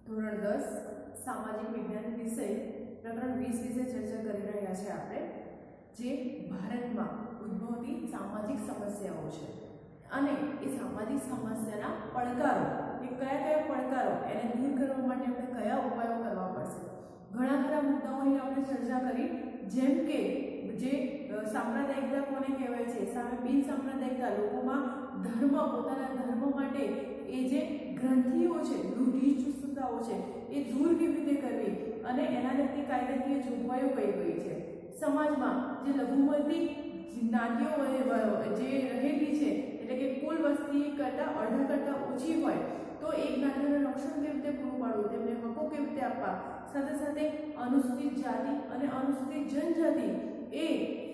ધોરણ 10 સામાજિક વિજ્ઞાન વિષય પ્રકરણ 20 વિશે ચર્ચા કરી રહ્યા છે આપણે, જે ભારતમાં ઉદ્ભવતી સામાજિક સમસ્યાઓ છે અને એ સામાજિક સમસ્યાના પડકારો, એ કયા પડકારો એને દૂર કરવા માટે આપણે કયા ઉપાયો કરવા પડશે. ઘણા ખરા મુદ્દાઓની આપણે ચર્ચા કરી, જેમ કે જે સાંપ્રદાયિકતા કોને કહેવાય છે, સામે બિન સાંપ્રદાયિકતા, લોકોમાં ધર્મ, પોતાના ધર્મ માટે એ જે ગ્રંથિઓ છે, રૂઢિચુસ્તતાઓ છે, એ દૂર કેવી રીતે કરવી અને એના લગતી કાયદાકીય જોગવાઈઓ કઈ કઈ છે. સમાજમાં જે લઘુમતી જ્ઞાતિઓ જે રહેલી છે, એટલે કે કુલ વસ્તી કરતાં અડધા કરતાં ઓછી હોય તો એ જ્ઞાતિઓને રક્ષણ કેવી રીતે પૂરું પાડવું, તેમને હકો કેવી રીતે આપવા, સાથે સાથે અનુસૂચિત જાતિ અને અનુસૂચિત જનજાતિ એ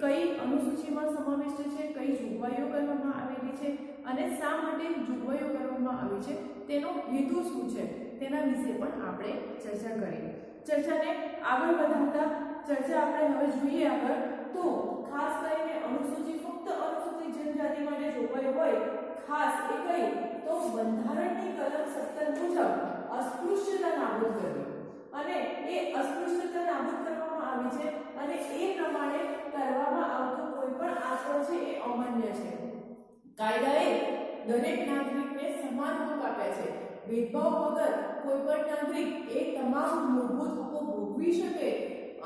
કઈ અનુસૂચિમાં સમાવિષ્ટ છે, કઈ જોગવાઈઓ કરવામાં આવેલી છે અને શા માટે જોગવાઈઓ કરવામાં આવી છે, તેનો હેતુ શું છે, તેના વિશે પણ આપણે ચર્ચા કરી. ચર્ચાને આગળ વધારતા ચર્ચા આપણે હવે જોઈએ આગળ, તો ખાસ કરીને અનુસૂચિત, ફક્ત અનુસૂચિત જનજાતિ માટે જોગવાઈ હોય ખાસ એ કઈ, તો બંધારણની કલમ 17 મુજબ અસ્પૃશ્યતા નાબૂદ કરવી, અને એ અસ્પૃશ્યતા નાબૂદ કરવામાં આવી છે અને એ પ્રમાણે કરવામાં આવતો કોઈ પણ આચરણ છે એ અમાન્ય છે. કાયદાએ દરેક નાગરિકને સમાન હક આપ્યા છે. ભેદભાવ વગર કોઈ પણ નાગરિક એ તમામ મૂળભૂત હકો ભોગવી શકે,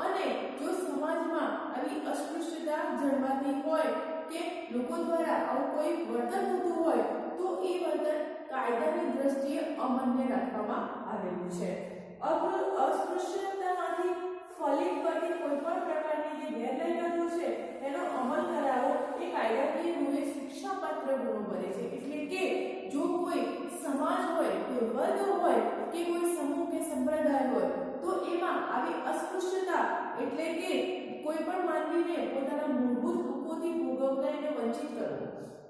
અને જો સમાજમાં આવી અસ્પૃશ્યતા જળવાતી હોય કે લોકો દ્વારા આવું કોઈ વર્તન થતું હોય તો એ વર્તન કાયદાની દ્રષ્ટિએ અમાન્ય રાખવામાં આવેલું છે. અસ્પૃશ્યતામાંથી ફલિત કરતી કોઈ પણ પ્રકારની જે ગેરલાયકાતો છે એનો અમલ કરાવો એ કાયદાકીય રૂપે શિક્ષાપાત્ર ગુનો બને છે. એટલે કે જો કોઈ સમાજ હોય, કોઈ વર્ગ હોય કે કોઈ સમૂહ કે સંપ્રદાય હોય તો એમાં આવી અસ્પૃશ્યતા, એટલે કે કોઈ પણ માનવીને પોતાના મૂળભૂત હકોથી ભોગવવાને વંચિત કરવો,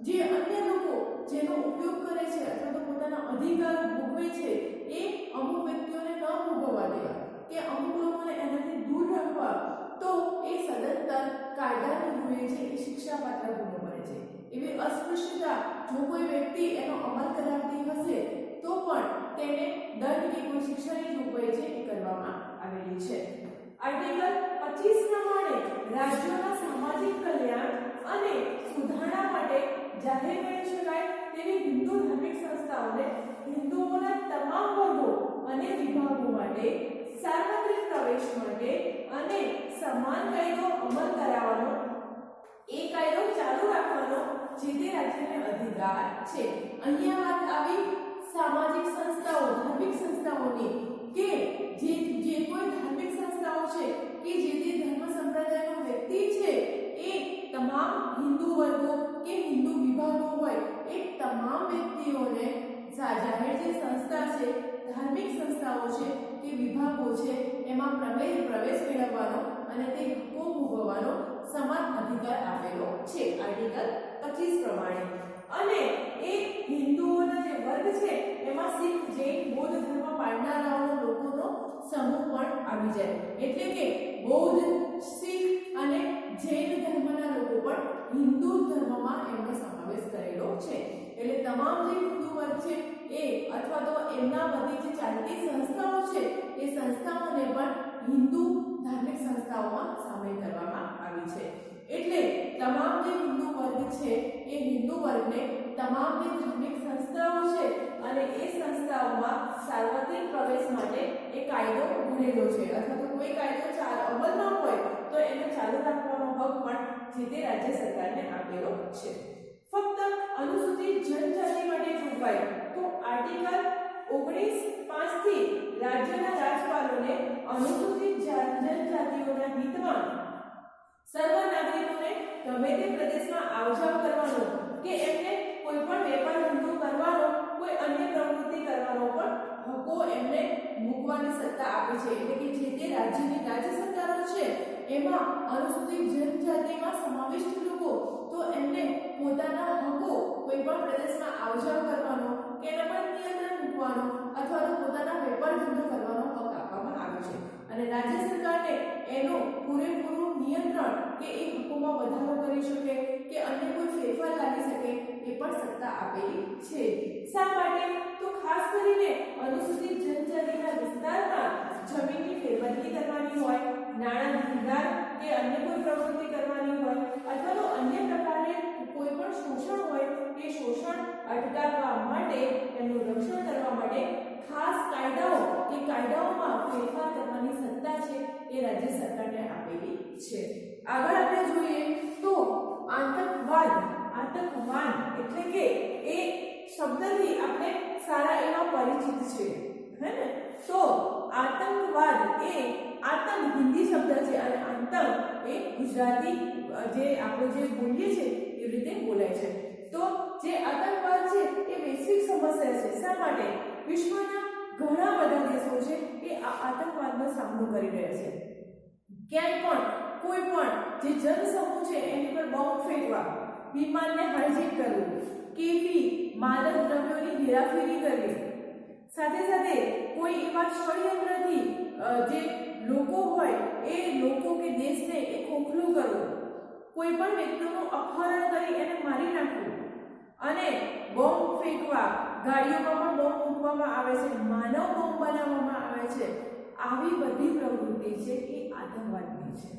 જે અન્ય લોકો જેનો ઉપયોગ કરે છે અથવા તો પોતાના અધિકાર ભોગવે છે એ અમુક વ્યક્તિઓને ન ભોગવવા દેવા કે અમુક લોકોને એનાથી દૂર રાખવા, તો એ સદંતર કાયદાની રૂએ છે એ શિક્ષાપાત્ર ગુનો બને છે. એવી અસ્પૃશ્યતા જો કોઈ વ્યક્તિ એનો અમલ કરાવતી હશે તો પણ તેને દંડ કે કોઈ શિક્ષાની જોગવાઈ છે એ કરવામાં આવેલી છે. આર્ટિકલ 25 પ્રમાણે રાજ્યોના સામાજિક કલ્યાણ અને સુધારણા માટે જાહેર કરી શકાય તેવી હિન્દુ ધાર્મિક સંસ્થાઓને હિન્દુઓના તમામ વર્ગો અને વિભાગો માટે સાર્વત્રિક પ્રવેશ માટે અને સમાન કાયદો અમલ કરાવવાનો, એ કાયદો ચાલુ રાખવાનો જે તે રાજ્યને અધિકાર છે. અહીંયા વાત આવી સામાજિક સંસ્થાઓ, ધાર્મિક સંસ્થાઓની, કે જે કોઈ ધાર્મિક સંસ્થાઓ છે કે જે તે ધર્મ સંપ્રદાયનો વ્યક્તિ છે એ તમામ હિન્દુ વર્ગો કે હિન્દુ વિભાગો હોય એ તમામ વ્યક્તિઓને જાહેર જે સંસ્થા છે, ધાર્મિક સંસ્થાઓ છે કે વિભાગો છે એમાં પ્રવેશ મેળવવાનો અને તે હકો ભોગવવાનો સમાન અધિકાર આપેલો છે આર્ટિકલ 25 પ્રમાણે. અને એ હિન્દુઓના જે વર્ગ છે એમાં શીખ, જૈન, બૌદ્ધ ધર્મ પાળનારાઓ લોકોનો સમૂહ પણ આવી જાય. એટલે કે બૌદ્ધ, શીખ અને જૈન ધર્મના લોકો પણ હિન્દુ ધર્મમાં એમનો સમાવેશ કરેલો છે. એટલે તમામ જે હિન્દુ વર્ગ છે એ અથવા તો એમના વતી જે ચાલતી સંસ્થાઓ છે એ સંસ્થાઓને પણ હિન્દુ ધાર્મિક સંસ્થાઓમાં સામેલ કરવામાં આવી છે. એટલે તમામ જે હિન્દુ વર્ગ છે એ હિન્દુ વર્ગને તમામ જે ધાર્મિક સંસ્થાઓ છે અને એ સંસ્થાઓમાં સાર્વત્રિક પ્રવેશ માટે એ કાયદો બનેલો છે, અથવા તો કોઈ કાયદો અમલમાં હોય તો એને ચાલુ રાખવાનો હક પણ જે તે રાજ્ય સરકારને આપેલો છે. ફક્ત અનુસૂચિત જનજાતિ માટે જોગવાઈ, તો આર્ટિકલ 19(5) થી રાજ્યના રાજ્યપાલોને અનુસૂચિત જનજાતિઓના હિતમાં સર્વ નાગરિકોને ગમે તે પ્રદેશમાં આવજાવ કરવાનો કે એમને કોઈ પણ વેપાર ધંધો કરવાનો, કોઈ અન્ય પ્રવૃત્તિ કરવાનો પણ હકો એમને મૂકવાની સત્તા આપી છે. એટલે કે જે તે રાજ્યની રાજ્ય સરકારો છે એમાં અનુસૂચિત જનજાતિમાં સમાવિષ્ટ લોકો, તો એમને પોતાના હકો કોઈ પણ પ્રદેશમાં આવજાવ કરવાનો કે એના પર નિયંત્રણ મૂકવાનો અથવા તો પોતાના વેપાર ધંધો કરવાનો હક આપવામાં આવ્યો છે. અને રાજ્ય સરકારને એનું પૂરેપૂરું નિયંત્રણ કે એ હકોમાં વધારો કરી શકે કે અન્ય કોઈ ફેરફાર લાવી શકે એ પણ સત્તા આપેલી છે. શા માટે? તો ખાસ કરીને અનુસૂચિત જનજાતિના નાણાં ધંધા કે અન્ય કોઈ પ્રવૃત્તિ કરવાની હોય અથવા તો અન્ય પ્રકારે કોઈ પણ શોષણ હોય એ શોષણ અટકાવવા માટે એનું રક્ષણ કરવા માટે ખાસ કાયદાઓ કે કાયદાઓમાં ફેરફાર કરવાની સત્તા છે એ રાજ્ય સરકારને આપેલી છે. આગળ આપણે જોઈએ તો આતંકવાદ એટલે કે એ શબ્દથી આપણે સારા એવા પરિચિત છે, હે ને? તો આતંકવાદ એ આતંક હિન્દી શબ્દ છે અને આતંક એ ગુજરાતી જે આપણે જે બોલીએ છીએ એ રીતે બોલાય છે. તો જે આતંકવાદ છે એ વૈશ્વિક સમસ્યા છે. શા માટે? વિશ્વના ઘણા બધા દેશો છે એ આ આતંકવાદનો સામનો કરી રહ્યા છે. ક્યાંય પણ કોઈ પણ જે જનસમૂહ છે એની પર બોમ્બ ફેંકવા, વિમાનને હાઇજેક કરવું, કેફી માદક દ્રવ્યોની હેરાફેરી કરવી, સાથે સાથે કોઈ એવા ષડયંત્રથી જે લોકો હોય એ લોકો કે દેશને એ ખોખલું કરવું, કોઈ પણ વ્યક્તિનું અપહરણ કરી એને મારી નાખવું અને બોમ્બ ફેંકવા, ગાડીઓમાં પણ બોમ્બ મૂકવામાં આવે છે, માનવ બોમ્બ બનાવવામાં આવે છે. આવી બધી પ્રવૃત્તિ છે એ આતંકવાદની છે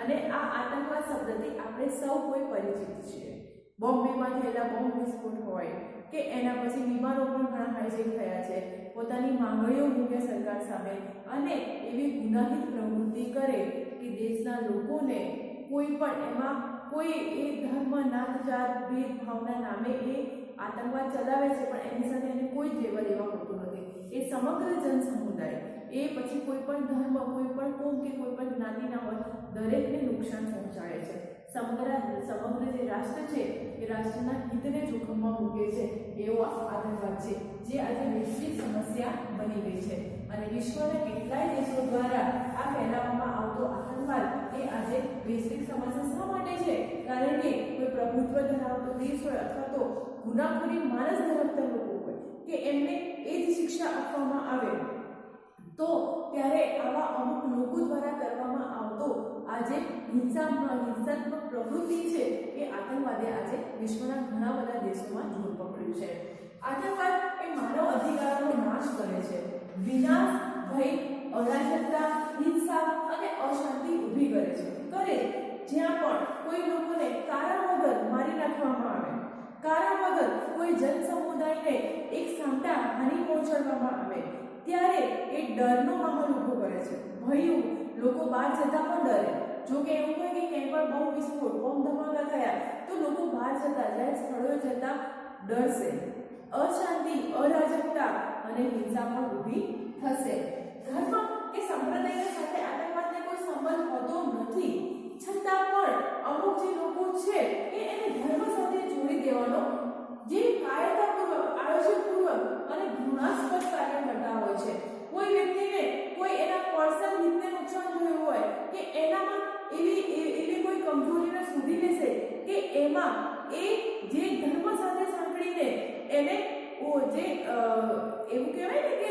અને આ આતંકવાદ શબ્દથી આપણે સૌ કોઈ પરિચિત છીએ. બોમ્બેમાં થયેલા બોમ્બ વિસ્ફોટ હોય કે એના પછી વિમાનો પણ ઘણા હાઇજેક થયા છે, પોતાની માંગણીઓ મૂકે સરકાર સામે અને એવી ગુનાહિત પ્રવૃત્તિ કરે કે દેશના લોકોને કોઈ પણ એમાં કોઈ એ ધર્મ, નાત, જાત, ભેદભાવના નામે એ આતંકવાદ ચલાવે છે પણ એની સાથે એને કોઈ જ લેવા દેવા હોતું નથી. એ સમગ્ર જન સમુદાય એ પછી કોઈ પણ ધર્મ, કોઈ પણ કોમ કે કોઈ પણ જ્ઞાતિના હોય દરેકને નુકસાન પહોંચાડે છે. સમગ્ર જે રાષ્ટ્ર છે એ રાષ્ટ્રના હિતને જોખમમાં મૂકે છે એવો આતંકવાદ છે જે આજે વૈશ્વિક સમસ્યા બની ગઈ છે અને વિશ્વના કેટલાય દેશો દ્વારા આ ફેલાવવામાં આવતો આતંકવાદ એ આજે વૈશ્વિક સમસ્યા શા માટે છે? કારણ કે કોઈ પ્રભુત્વ ધરાવતો દેશ હોય અથવા તો ગુનાખોરી માણસ ધરાવતા લોકો હોય કે એમને એ જ શિક્ષા આપવામાં આવે તો ત્યારે આવા અમુક લોકો દ્વારા કરવામાં આવતો આજે હિંસાત્મક પ્રવૃત્તિ છે એ આતંકવાદે આજે વિશ્વના ઘણા બધા દેશોમાં જોર પકડ્યું છે. આતંકવાદ એ માનવ અધિકારોનો નાશ કરે છે, વિનાશ, ભય, અરાજકતા, હિંસા અને અશાંતિ ઊભી કરે છે. જ્યાં પણ કોઈ લોકોને કારણ વગર મારી નાખવામાં આવે, કારણ વગર કોઈ જન સમુદાયને એક સામટા હાનિ પહોંચાડવામાં આવે ત્યારે એ ડરનો માહોલ ઊભો કરે છે. ભયું, લોકો બહાર જતા પણ ડરે. જો કે એવું હોય કે ક્યાંય પણ બોમ્બ વિસ્ફોટ, બોમ્બ ધમાકા થયા તો લોકો બહાર જતા, જાહેર સ્થળોએ જતા ડરશે. અશાંતિ, અરાજકતા અને હિંસા પણ ઊભી થશે. ધર્મ કે સંપ્રદાય સાથે આતંકવાદને કોઈ સંબંધ હોતો નથી, છતાં પણ અમુક જે લોકો છે એને ધર્મ સાથે જોડી દેવાનો જે કાયદાપૂર્વક, આયોજનપૂર્વક અને ઘૃણાસ્પદ કાર્ય કરતા હોય છે. કોઈ વ્યક્તિને કોઈ એના પર્સનલ હિતને નુકસાન થયું હોય કે એનામાં એવી કોઈ કમજોરીને શોધી લેશે કે એમાં એ જે ધર્મ સાથે સાંકળીને એને જે એવું કહેવાય ને કે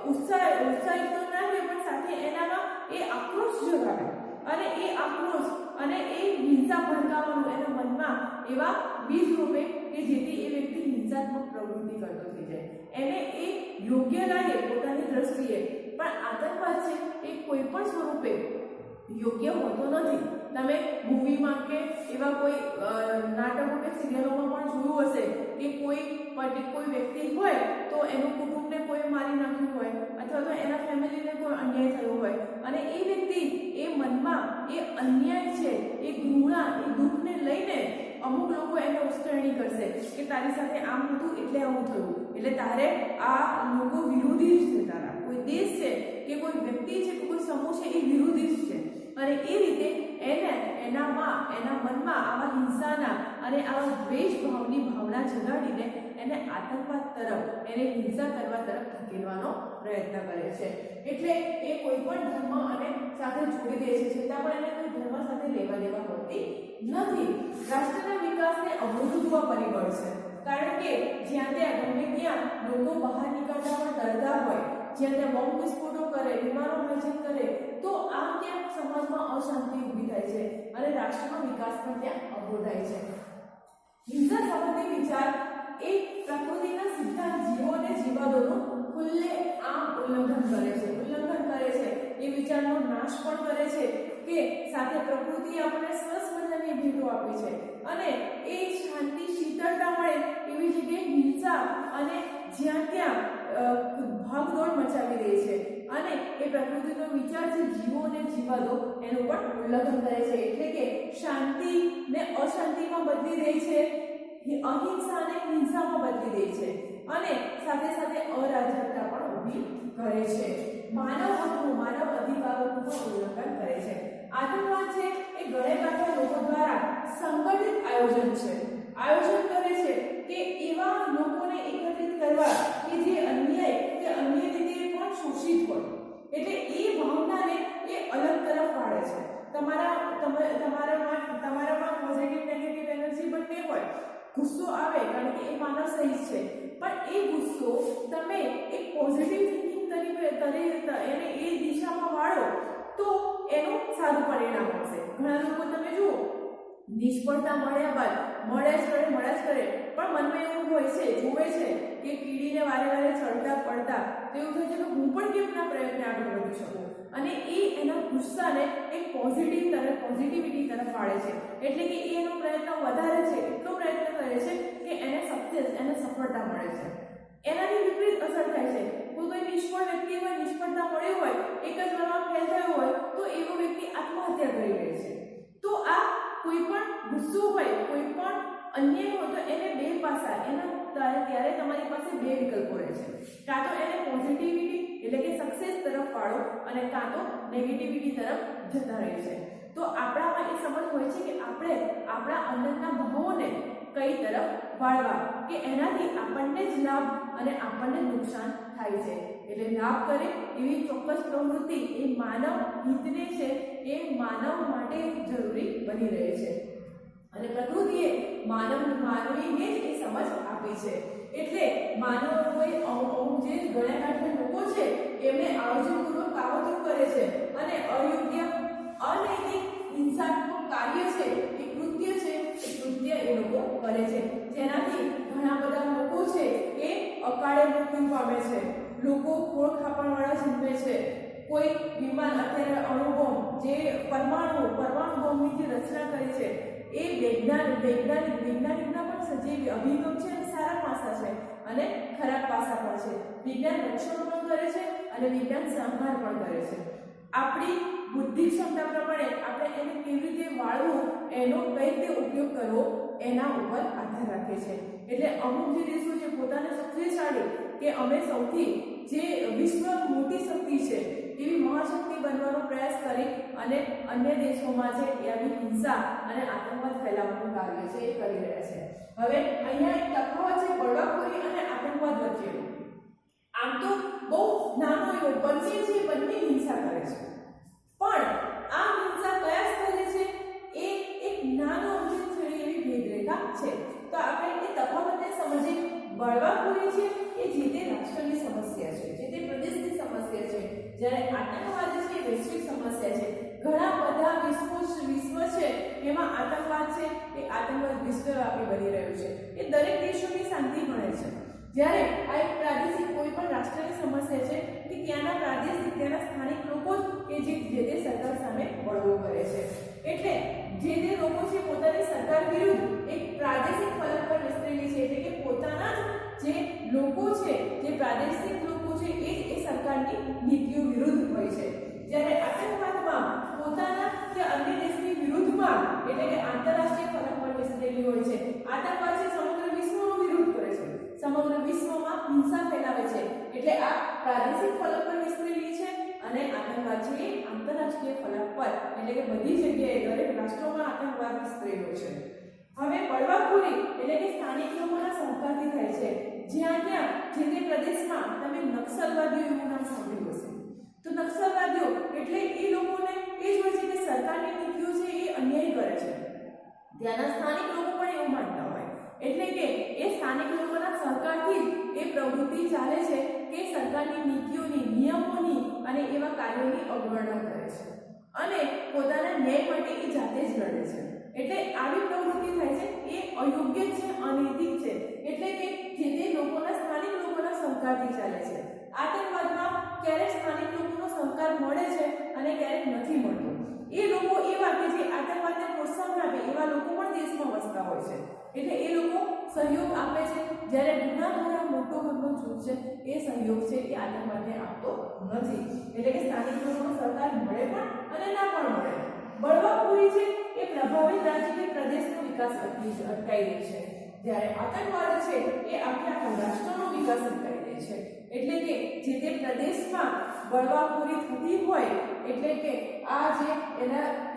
ઉત્સાહિત તો ના હોય પણ સાથે એનામાં એ આક્રોશ જગાવે અને એ આક્રોશ અને એ હિંસા ભડકાવવાનું એના મનમાં એવા બીજ રોપે કે જેથી એ વ્યક્તિ હિંસાત્મક પ્રવૃત્તિ કરતો થઈ જાય. એને એ યોગ્ય લાગે પોતાની દ્રષ્ટિએ, પણ આતંકવાદ છે એ કોઈ પણ સ્વરૂપે યોગ્ય હોતો નથી. તમે મૂવીમાં કે એવા કોઈ નાટકો કે સિરિયલોમાં પણ જોયું હશે કે કોઈ વ્યક્તિ હોય તો એનું કુટુંબને કોઈ મારી નાખ્યું હોય અથવા તો એના ફેમિલીને કોઈ અન્યાય થયો હોય અને એ વ્યક્તિ એ મનમાં એ અન્યાય છે, એ ઘૃણા, એ દુઃખને લઈને અમુક લોકો એને ઉશ્કેરણી કરશે કે તારી સાથે આમ હતું એટલે આવું થયું, એટલે તારે આ લોકો વિરોધી જ છે, તારા કોઈ દેશ છે કે કોઈ વ્યક્તિ છે કે કોઈ સમૂહ છે એ વિરોધી જ છે અને એ રીતે એના મનમાં આવા હિંસાના અને આવા દ્વેષ ભાવની ભાવના જગાડીને એને આતંકવાદ તરફ, એને હિંસા કરવા તરફ ધકેલવાનો પ્રયત્ન કરે છે. એટલે એ કોઈ પણ ધર્મ અને સાથે જોડી દે છે, છતાં પણ એને કોઈ ધર્મ સાથે લેવા દેવા હોતી નથી. રાષ્ટ્રના વિકાસને અવરોધવા પરિબળ છે, કારણ કે જ્યાં ત્યાં લોકો બહાર નીકળતા પણ ડરતા હોય, જ્યાં ત્યાં બોમ્બ વિસ્ફોટો કરે, વિમાનો હાઇજેક કરે તો આ ક્યાંક સમાજમાં અશાંતિ ઊભી થાય છે અને રાષ્ટ્રનો વિકાસ પણ ત્યાં અવરોધાય છે. હિંસા સંબંધી વિચાર એ પ્રકૃતિના સીધા જીવો અને જીવાદોનું ખુલ્લે આમ ઉલ્લંઘન કરે છે. એ વિચારનો નાશ પણ કરે છે કે સાથે પ્રકૃતિ આપણને સરસ મજાની ભેટો આપી છે અને એ શાંતિ શીતળતા મળે એવી જગ્યાએ હિંસા અને જ્યાં ત્યાં ભાગદોડ મચાવી દે છે અને એ પ્રકૃતિનો વિચાર છે જીવો અને જીવા દો એનું પણ ઉલ્લંઘન કરે છે, એટલે કે શાંતિ ને અશાંતિમાં બદલી દે છે, અહિંસા અને હિંસામાં બદલી દે છે અને સાથે સાથે અરાજકતા પણ ઊભી કરે છે, માનવ હકનું માનવ અધિકારોનું પણ ઉલ્લંઘન કરે છે। આતંકવાદ છે એ ગણેગાંઠા લોકો દ્વારા સંગઠિત આયોજન કરે છે કે એવા લોકોને એકત્રિત કરવા કે જે અન્યાય કે અન્ય રીતે પણ શોષિત હોય, એટલે એ ભાવનાને એ અલગ તરફ વાળે છે। તમારામાં પોઝિટિવ નેગેટિવ એનર્જી બંને હોય, ગુસ્સો આવે કારણ કે એ માનવ સહિત છે, પણ એ ગુસ્સો તમે એક પોઝિટિવ થિંકિંગ તરીકે એને એ દિશામાં વાળો તો એનું સારું પરિણામ આવશે। ઘણા લોકો તમે જુઓ નિષ્ફળતા મળ્યા બાદ મળ્યા જ કરે પણ મનમાં એવું હોય છે જોવે છે કે કીડીને વારે વારે ચડતા પડતા તો એવું થાય છે કે હું પણ કેમના પ્રયત્ને આગળ વધી શકું અને એ એના ગુસ્સાને એક પોઝિટિવિટી તરફ વાળે છે, એટલે કે એનો પ્રયત્ન વધારે છે, એટલો પ્રયત્ન કરે છે કે એને સફળતા મળે છે। એનાથી વિપરીત અસર થાય છે, કોઈ નિષ્ફળ વ્યક્તિ હોય, નિષ્ફળતા મળી હોય, એક જ વારમાં ફેલ થયો હોય તો એવો વ્યક્તિ આત્મહત્યા કરી લે છે। તો આ કોઈ પણ ગુસ્સો હોય, કોઈ પણ અન્યાય હોય તો એને બે પાસા ત્યારે તમારી પાસે બે વિકલ્પો રહે છે, કાં તો એને પોઝિટિવિટી એટલે કે સક્સેસ તરફ વાળો અને કાં તો નેગેટિવિટી તરફ જતા રહે છે। તો આપણામાં એ સમજ હોય છે કે આપણે આપણા અંદરના ભાવોને કઈ તરફ વાળવા કે એનાથી આપણને જ લાભ અને આપણને નુકસાન થાય છે, એટલે લાભ કરે એવી ચોક્કસ પ્રવૃત્તિ એ માનવ હિતને છે એ માનવ માટે જરૂરી બની રહે છે અને પ્રકૃતિએ માનવીને જ એ સમજ આપી છે, એટલે માનવોએ અમુક જે ગણ્યાગાંઠના લોકો છે એમને આયોજનપૂર્વક કાવતરું કરે છે અને અયોગ્ય અનૈતિક હિંસાત્મક કાર્ય છે એ કૃત્ય એ લોકો કરે છે, જેનાથી ઘણા બધા લોકો છે એ અકાળે મૃત્યુ પામે છે, લોકો ખોળ ખાપણવાળા જન્મે છે, કોઈ વિમાન અત્યારે અણુબોમ્બ જે પરમાણુ બોમ્બની જે રચના કરી છે એ વૈજ્ઞાનિકના પણ સજીવ અભિગમ છે અને સારા પાસા છે અને ખરાબ પાસા પણ છે। વિજ્ઞાન રક્ષણ પણ કરે છે અને વિજ્ઞાન સંહાર પણ કરે છે। આપણી બુદ્ધિ ક્ષમતા પ્રમાણે આપણે એને કેવી રીતે વાળવું, એનો કઈ રીતે ઉપયોગ કરવો એના ઉપર આધાર રાખે છે, એટલે અમુક જે દેશો જે પોતાને શક્તિશાળી કે અમે સૌથી જે વિશ્વ મોટી શક્તિ છે એવી મહાશક્તિ બનવાનો પ્રયાસ કરી અને અન્ય દેશોમાં છે એ આવી હિંસા અને આતંકવાદ ફેલાવવાનું કાર્ય છે એ કરી રહ્યા છે। હવે અહીંયા એક તફાવત છે બળવાખોરી અને આતંકવાદ વચ્ચેનો। આમ તો બહુ નાનો એવો બંને હિંસા કરે છે, પણ આ હિંસા કયા સ્તરે છે એ એક નાનો અમથી એવી ભેદરેખા છે। તો આપણે એ તફાવતને સમજીએ। બળવાખોરી છે એ જે તે રાષ્ટ્રની સમસ્યા છે, જે તે પ્રદેશની સમસ્યા છે, જ્યારે આતંકવાદ છે એ વૈશ્વિક સમસ્યા છે। ઘણા બધા વિશ્વ છે એમાં આતંકવાદ છે એ આતંકવાદ વિશ્વવ્યાપી બની રહ્યો છે, એ દરેક દેશોની શાંતિ મળે છે, જ્યારે આ એક પ્રાદેશિક કોઈ પણ રાષ્ટ્રની સમસ્યા છે કે ત્યાંના સ્થાનિક લોકો કે જે તે સરકાર સામે બળવો કરે છે, એટલે જે તે લોકો છે પોતાની સરકાર વિરુદ્ધ એક પ્રાદેશિક ફલક પર વિસ્તરેલી છે, એટલે કે પોતાના જે લોકો છે, જે પ્રાદેશિક લોકો છે એ સરકારની નીતિઓ વિરુદ્ધ હોય છે, જ્યારે આતંકવાદમાં પોતાના કે અન્ય દેશની વિરુદ્ધમાં એટલે કે આંતરરાષ્ટ્રીય ફલક પર વિસ્તરેલી હોય છે। આતંકવાદ છે સમગ્ર વિશ્વનો વિરોધ કરે છે, સમગ્ર વિશ્વમાં હિંસા ફેલાવે છે, એટલે આ પ્રાદેશિક ફલક પર વિસ્તરેલી છે અને આતંકવાદ છે એ આંતરરાષ્ટ્રીય ફલક પર એટલે કે બધી જગ્યાએ દરેક રાષ્ટ્રોમાં આતંકવાદ વિસ્તરેલો છે। હવે બળવાખોરી એટલે કે સ્થાનિક લોકોના સહકારથી થાય છે, જ્યાં ત્યાં જે તે પ્રદેશમાં તમે નક્સલવાદીઓ એવું નામ સાંભળ્યું હશે, તો નક્સલવાદીઓ એટલે એ લોકોને એ જ હોય છે કે સરકારની નીતિઓ છે એ અન્યાય કરે છે, ત્યાંના સ્થાનિક લોકો પણ એવું માનતા હોય, એટલે કે એ સ્થાનિક લોકોના સહકારથી એ પ્રવૃત્તિ ચાલે છે કે સરકારની નીતિઓની, નિયમોની અને એવા કાર્યોની અવગણના કરે છે અને પોતાના ન્યાય માટે એ જાતે જ લડે છે, એટલે આવી પ્રવૃત્તિ થાય છે એ અયોગ્ય છે, અનૈતિક છે, એટલે કે જે તે સ્થાનિક લોકોના સહકારથી ચાલે છે। આતંકવાદમાં ક્યારેક સ્થાનિક લોકોનો સહકાર મળે છે અને ક્યારેક નથી મળતો, એ લોકો એવા કે જે આતંકવાદને પ્રોત્સાહન આપે એવા લોકો પણ દેશમાં વસતા હોય છે, એટલે એ લોકો સહયોગ આપે છે, જ્યારે ઘણા મોટો ભાગનો જૂથ છે એ સહયોગ છે એ આતંકવાદને આપતો નથી, એટલે કે સ્થાનિક લોકોને સરકાર મળે પણ અને ના પણ મળે. બળવાખોરી છે એ પ્રભાવિત રાજ્ય કે પ્રદેશનો વિકાસ અટકાવી દે છે, જ્યારે આતંકવાદ છે એ આખા રાષ્ટ્રનો વિકાસ અટકાવી દે છે. એટલે કે જે તે પ્રદેશમાં બળવાખોરી થતી હોય, એટલે કે આ જે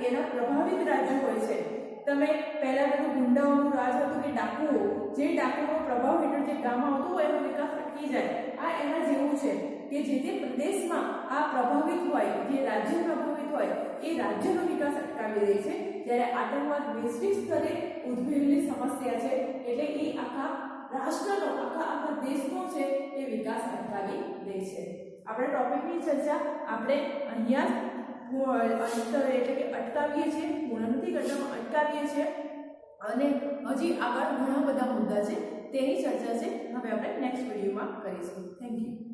એના પ્રભાવિત રાજ્ય હોય છે, તમે પહેલા બધું ગુંડાઓનું રાજ હતું કે ડાકુઓ, જે ડાકુનો પ્રભાવ હેઠળ જે ગામ આવતું હોય એનો વિકાસ અટકી જાય. આ એના જેવું છે કે જે તે પ્રદેશમાં આ પ્રભાવિત હોય, જે રાજ્ય પ્રભાવિત હોય એ રાજ્યનો વિકાસ અટકાવી દે છે, જ્યારે આતંકવાદ વૈશ્વિક સ્તરે ઉદ્ભવેલી સમસ્યા છે, એટલે એ આખા રાષ્ટ્રનો આખા દેશનો છે એ વિકાસ અટકાવી દે છે. આપણે ટોપિકની ચર્ચા આપણે અહીંયા એટલે કે અટકાવીએ છીએ, પૂર્ણ નથી કરતા, અટકાવીએ છીએ, અને હજી આગળ ઘણા બધા મુદ્દા છે તેની ચર્ચા છે હવે આપણે નેક્સ્ટ વિડીયોમાં કરીશું. Thank you.